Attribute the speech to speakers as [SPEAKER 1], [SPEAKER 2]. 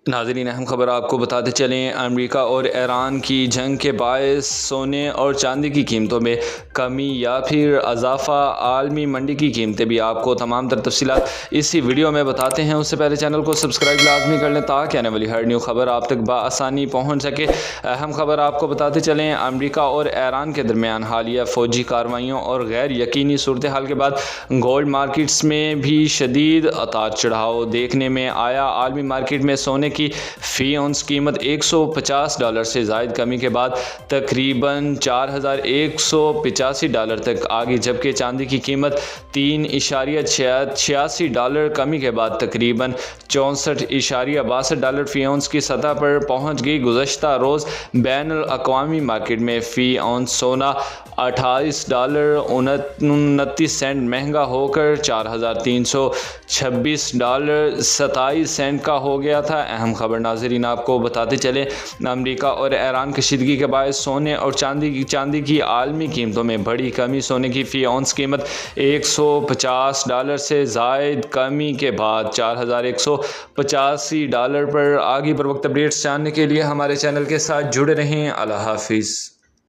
[SPEAKER 1] नाज़रीन, अहम खबर आपको बताते चलें। अमेरिका और ईरान की जंग के बायस सोने और चांदी की कीमतों में कमी या फिर इजाफ़ा, आलमी मंडी की कीमतें भी आपको तमाम तर तफसीलात इसी वीडियो में बताते हैं। उससे पहले चैनल को सब्सक्राइब लाजमी कर लें ताकि आने वाली हर न्यू खबर आप तक बआसानी पहुँच सके। अहम खबर आपको बताते चलें। अमेरिका और ईरान के दरमियान हालिया फ़ौजी कार्रवाइयों और गैर यकीनी सूरत हाल के बाद गोल्ड मार्केट्स में भी शदीद उतार चढ़ाव देखने में आया। आलमी मार्केट में सोने की फ़ी औंस कीमत $150 से ज़ायद कमी के बाद तकरीबन $4,185 तक आ गई, जबकि चांदी की कीमत $3.86 कमी के बाद तकरीबन $64.62 फ़ी औंस की सतह पर पहुँच गई। गुज़श्ता रोज़ बैनुल अक़वामी मार्केट में फ़ी औंस सोना $28.29 महंगा होकर $4,326.27 का हो गया था। अहम खबर नाज़रीन आपको बताते चले। अमेरिका और ईरान कशीदगी के बायस सोने और चांदी की आलमी कीमतों में बड़ी कमी। सोने की फ़ी औंस कीमत $150 से ज़ायद कमी के बाद $4,185 पर आगे। पर वक्त अपडेट्स जानने के लिए हमारे चैनल के साथ जुड़े रहें। अल्लाह हाफिज़।